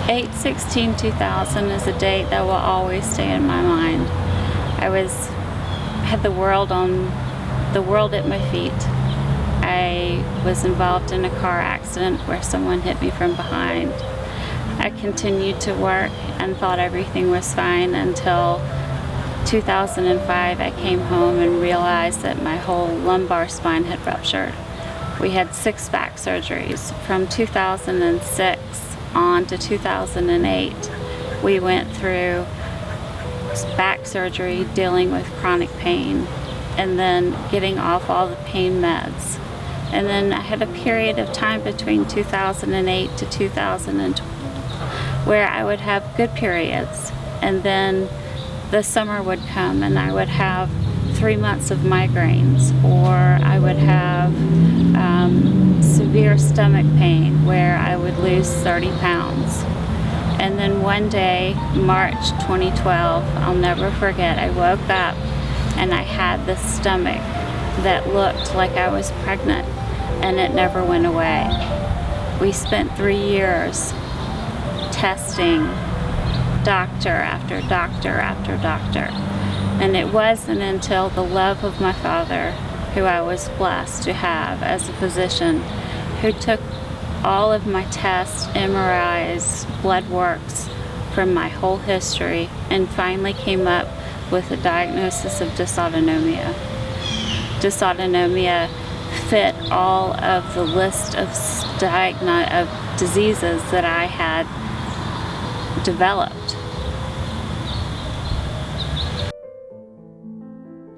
8/16/2000 is a date that will always stay in my mind. Had the world at my feet. I was involved in a car accident where someone hit me from behind. I continued to work and thought everything was fine until 2005. I came home and realized that my whole lumbar spine had ruptured. We had 6 back surgeries. From 2006 on to 2008, we went through back surgery dealing with chronic pain and then getting off all the pain meds. And then I had a period of time between 2008 to 2012 where I would have good periods, and then the summer would come and I would have 3 months of migraines, or I would have severe stomach pain where I would lose 30 pounds. And then one day, March 2012, I'll never forget, I woke up and I had this stomach that looked like I was pregnant, and it never went away. We spent 3 years testing doctor after doctor after doctor. And it wasn't until the love of my father, who I was blessed to have as a physician, who took all of my tests, MRIs, blood works from my whole history, and finally came up with a diagnosis of dysautonomia. Dysautonomia fit all of the list of diseases that I had developed.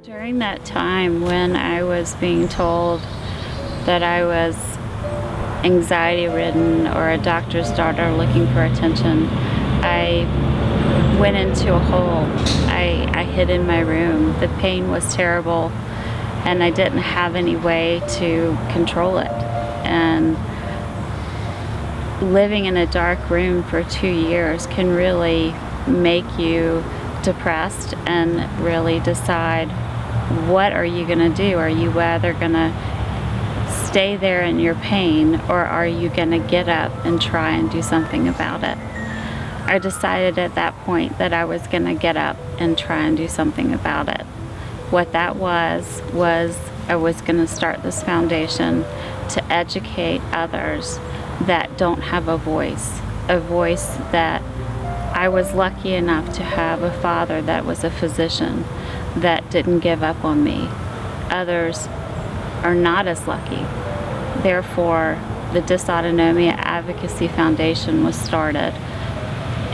During that time when I was being told that I was anxiety ridden or a doctor's daughter looking for attention, I went into a hole. I hid in my room. The pain was terrible and I didn't have any way to control it. And living in a dark room for 2 years can really make you depressed and really decide, what are you going to do? Are you either going to stay there in your pain, or are you going to get up and try and do something about it? I decided at that point that I was going to get up and try and do something about it. What that was I was going to start this foundation to educate others that don't have a voice that I was lucky enough to have a father that was a physician that didn't give up on me. Others are not as lucky. Therefore, the Dysautonomia Advocacy Foundation was started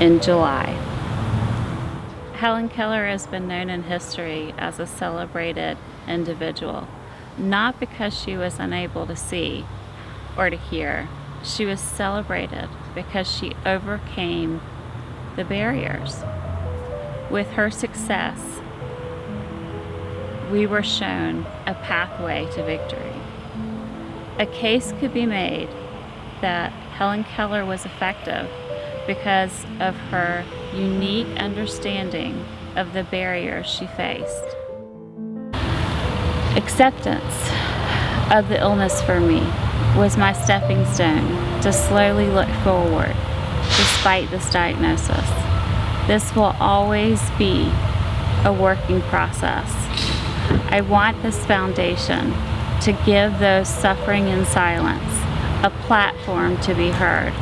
in July. Helen Keller has been known in history as a celebrated individual, not because she was unable to see or to hear. She was celebrated because she overcame the barriers. With her success, we were shown a pathway to victory. A case could be made that Helen Keller was effective because of her unique understanding of the barriers she faced. Acceptance of the illness for me was my stepping stone to slowly look forward despite this diagnosis. This will always be a working process. I want this foundation to give those suffering in silence a platform to be heard.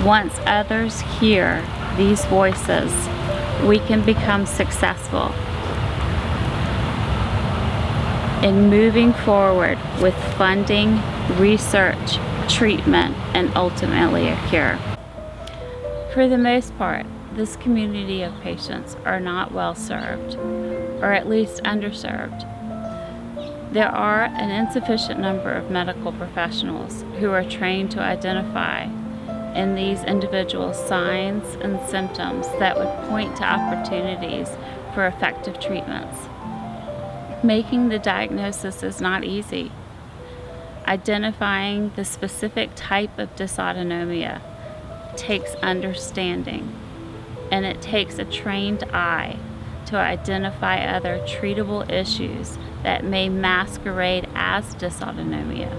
Once others hear these voices, we can become successful in moving forward with funding, research, treatment, and ultimately a cure. For the most part, this community of patients are not well served, or at least underserved. There are an insufficient number of medical professionals who are trained to identify in these individuals signs and symptoms that would point to opportunities for effective treatments. Making the diagnosis is not easy. Identifying the specific type of dysautonomia takes understanding, and it takes a trained eye to identify other treatable issues that may masquerade as dysautonomia.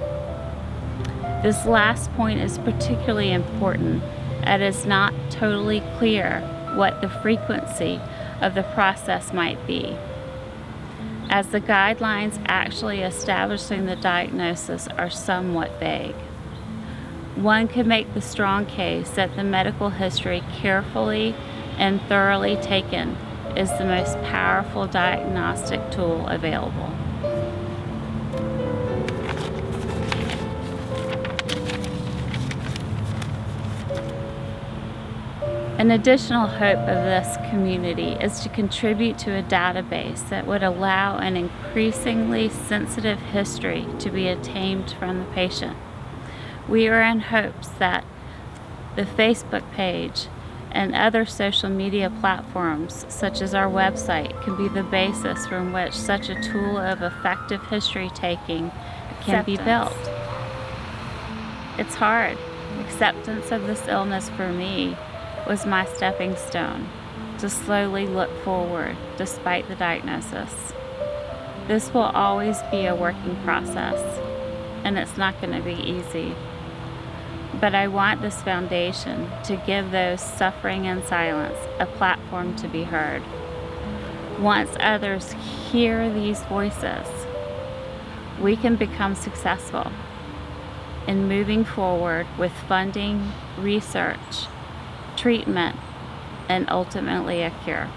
This last point is particularly important It is not totally clear what the frequency of the process might be, as the guidelines actually establishing the diagnosis are somewhat vague. One could make the strong case that the medical history carefully and thoroughly taken is the most powerful diagnostic tool available. An additional hope of this community is to contribute to a database that would allow an increasingly sensitive history to be obtained from the patient. We are in hopes that the Facebook page and other social media platforms, such as our website, can be the basis from which such a tool of effective history taking can be built. It's hard. Acceptance of this illness for me was my stepping stone to slowly look forward despite the diagnosis. This will always be a working process, and it's not going to be easy. But I want this foundation to give those suffering in silence a platform to be heard. Once others hear these voices, we can become successful in moving forward with funding, research, treatment, and ultimately a cure.